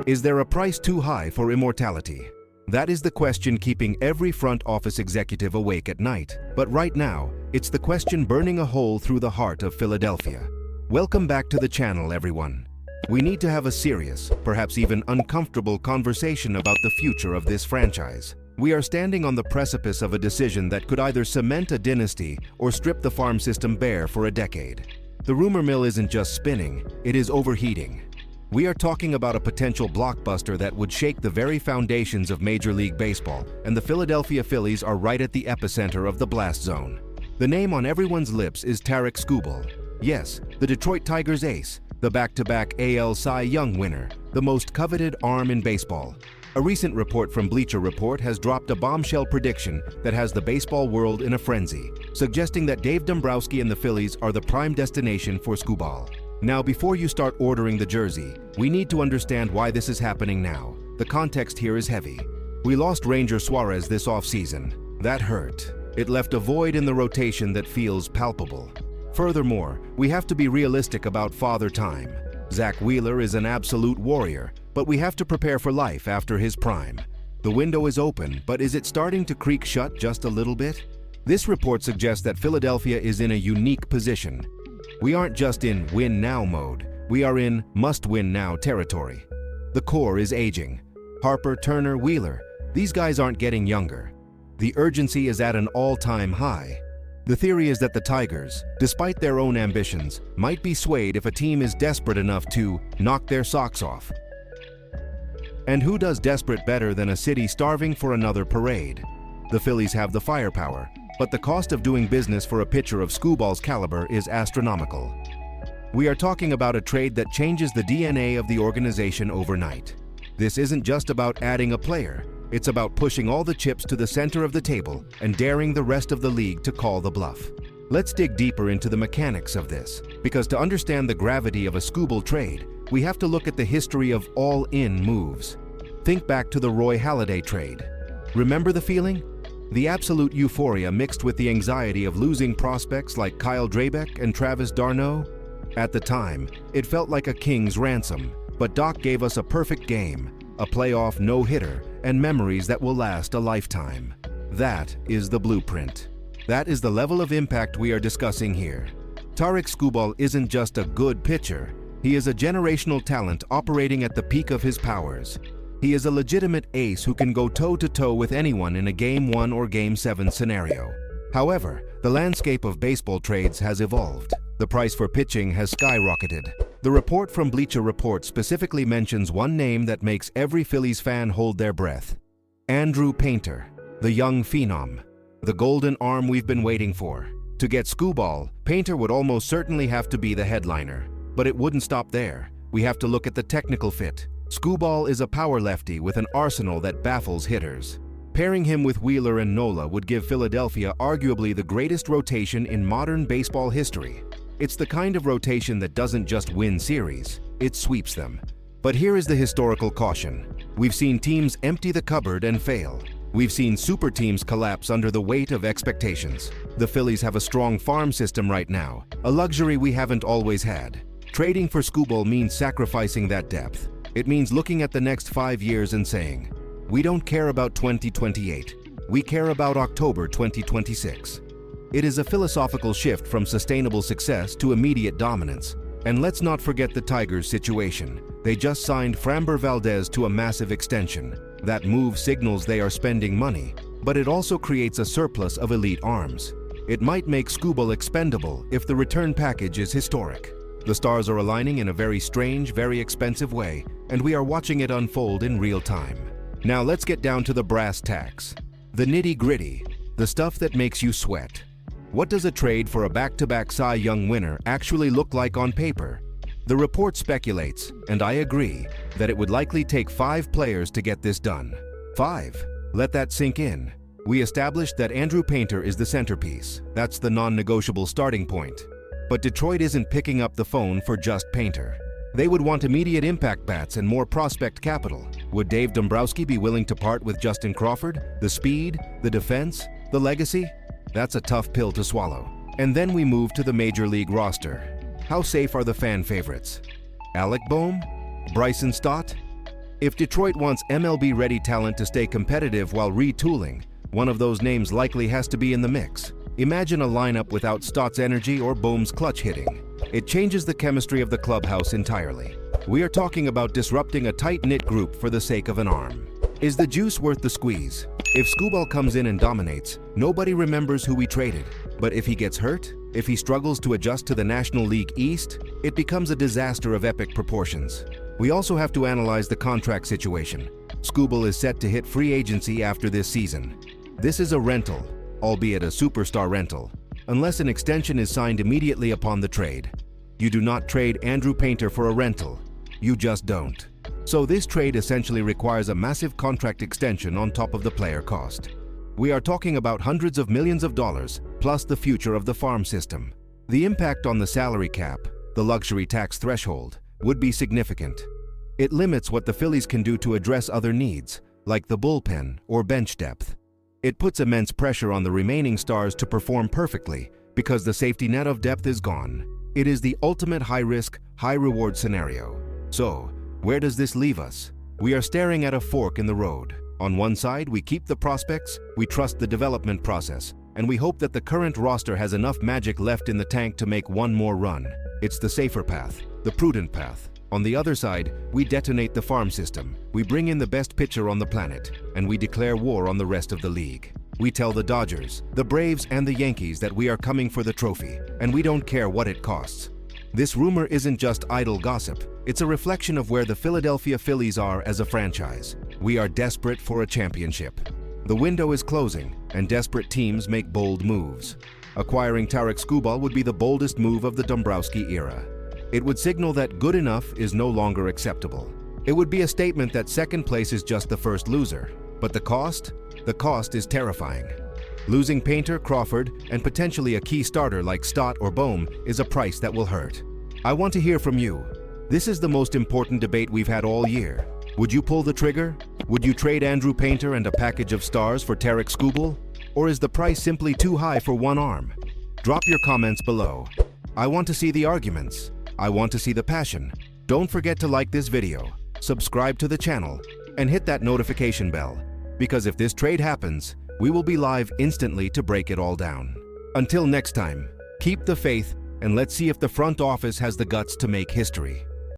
Is there a price too high for immortality? That is the question keeping every front office executive awake at night. But right now, it's the question burning a hole through the heart of Philadelphia. Welcome back to the channel, everyone. We need to have a serious, perhaps even uncomfortable conversation about the future of this franchise. We are standing on the precipice of a decision that could either cement a dynasty or strip the farm system bare for a decade. The rumor mill isn't just spinning, it is overheating. We are talking about a potential blockbuster that would shake the very foundations of Major League Baseball, and the Philadelphia Phillies are right at the epicenter of the blast zone. The name on everyone's lips is Tarik Skubal. Yes, the Detroit Tigers ace, the back-to-back AL Cy Young winner, the most coveted arm in baseball. A recent report from Bleacher Report has dropped a bombshell prediction that has the baseball world in a frenzy, suggesting that Dave Dombrowski and the Phillies are the prime destination for Skubal. Now, before you start ordering the jersey, we need to understand why this is happening now. The context here is heavy. We lost Ranger Suarez this offseason. That hurt. It left a void in the rotation that feels palpable. Furthermore, we have to be realistic about Father Time. Zack Wheeler is an absolute warrior, but we have to prepare for life after his prime. The window is open, but is it starting to creak shut just a little bit? This report suggests that Philadelphia is in a unique position. We aren't just in win-now mode, we are in must-win-now territory. The core is aging. Harper, Turner, Wheeler, these guys aren't getting younger. The urgency is at an all-time high. The theory is that the Tigers, despite their own ambitions, might be swayed if a team is desperate enough to knock their socks off. And who does desperate better than a city starving for another parade? The Phillies have the firepower, but the cost of doing business for a pitcher of Skubal's caliber is astronomical. We are talking about a trade that changes the DNA of the organization overnight. This isn't just about adding a player, it's about pushing all the chips to the center of the table and daring the rest of the league to call the bluff. Let's dig deeper into the mechanics of this, because to understand the gravity of a Skubal trade, we have to look at the history of all-in moves. Think back to the Roy Halladay trade. Remember the feeling? The absolute euphoria mixed with the anxiety of losing prospects like Kyle Drabek and Travis d'Arnaud? At the time, it felt like a king's ransom, but Doc gave us a perfect game, a playoff no-hitter, and memories that will last a lifetime. That is the blueprint. That is the level of impact we are discussing here. Tarik Skubal isn't just a good pitcher, he is a generational talent operating at the peak of his powers. He is a legitimate ace who can go toe-to-toe with anyone in a Game 1 or Game 7 scenario. However, the landscape of baseball trades has evolved. The price for pitching has skyrocketed. The report from Bleacher Report specifically mentions one name that makes every Phillies fan hold their breath. Andrew Painter, the young phenom. The golden arm we've been waiting for. To get Skubal, Painter would almost certainly have to be the headliner. But it wouldn't stop there. We have to look at the technical fit. Skubal is a power lefty with an arsenal that baffles hitters. Pairing him with Wheeler and Nola would give Philadelphia arguably the greatest rotation in modern baseball history. It's the kind of rotation that doesn't just win series, it sweeps them. But here is the historical caution. We've seen teams empty the cupboard and fail. We've seen super teams collapse under the weight of expectations. The Phillies have a strong farm system right now, a luxury we haven't always had. Trading for Skubal means sacrificing that depth. It means looking at the next 5 years and saying, we don't care about 2028, we care about October 2026. It is a philosophical shift from sustainable success to immediate dominance. And let's not forget the Tigers' situation. They just signed Framber Valdez to a massive extension. That move signals they are spending money, but it also creates a surplus of elite arms. It might make Skubal expendable if the return package is historic. The stars are aligning in a very strange, very expensive way, and we are watching it unfold in real time. Now let's get down to the brass tacks. The nitty-gritty, the stuff that makes you sweat. What does a trade for a back-to-back Cy Young winner actually look like on paper? The report speculates, and I agree, that it would likely take 5 players to get this done. 5. Let that sink in. We established that Andrew Painter is the centerpiece. That's the non-negotiable starting point. But Detroit isn't picking up the phone for just Painter. They would want immediate impact bats and more prospect capital. Would Dave Dombrowski be willing to part with Justin Crawford? The speed, the defense, the legacy? That's a tough pill to swallow. And then we move to the Major League roster. How safe are the fan favorites? Alec Boehm? Bryson Stott? If Detroit wants MLB-ready talent to stay competitive while retooling, one of those names likely has to be in the mix. Imagine a lineup without Stott's energy or Bohm's clutch hitting. It changes the chemistry of the clubhouse entirely. We are talking about disrupting a tight-knit group for the sake of an arm. Is the juice worth the squeeze? If Skubal comes in and dominates, nobody remembers who we traded. But if he gets hurt, if he struggles to adjust to the National League East, it becomes a disaster of epic proportions. We also have to analyze the contract situation. Skubal is set to hit free agency after this season. This is a rental, albeit a superstar rental, unless an extension is signed immediately upon the trade. You do not trade Andrew Painter for a rental. You just don't. So this trade essentially requires a massive contract extension on top of the player cost. We are talking about hundreds of millions of dollars, plus the future of the farm system. The impact on the salary cap, the luxury tax threshold, would be significant. It limits what the Phillies can do to address other needs, like the bullpen or bench depth. It puts immense pressure on the remaining stars to perform perfectly because the safety net of depth is gone. It is the ultimate high-risk, high-reward scenario. So, where does this leave us? We are staring at a fork in the road. On one side, we keep the prospects, we trust the development process, and we hope that the current roster has enough magic left in the tank to make one more run. It's the safer path, the prudent path. On the other side, we detonate the farm system, we bring in the best pitcher on the planet, and we declare war on the rest of the league. We tell the Dodgers, the Braves, and the Yankees that we are coming for the trophy, and we don't care what it costs. This rumor isn't just idle gossip, it's a reflection of where the Philadelphia Phillies are as a franchise. We are desperate for a championship. The window is closing, and desperate teams make bold moves. Acquiring Tarik Skubal would be the boldest move of the Dombrowski era. It would signal that good enough is no longer acceptable. It would be a statement that second place is just the first loser. But the cost? The cost is terrifying. Losing Painter, Crawford, and potentially a key starter like Stott or Bohm is a price that will hurt. I want to hear from you. This is the most important debate we've had all year. Would you pull the trigger? Would you trade Andrew Painter and a package of stars for Tarik Skubal? Or is the price simply too high for one arm? Drop your comments below. I want to see the arguments. I want to see the passion. Don't forget to like this video, subscribe to the channel, and hit that notification bell. Because if this trade happens, we will be live instantly to break it all down. Until next time, keep the faith, and let's see if the front office has the guts to make history.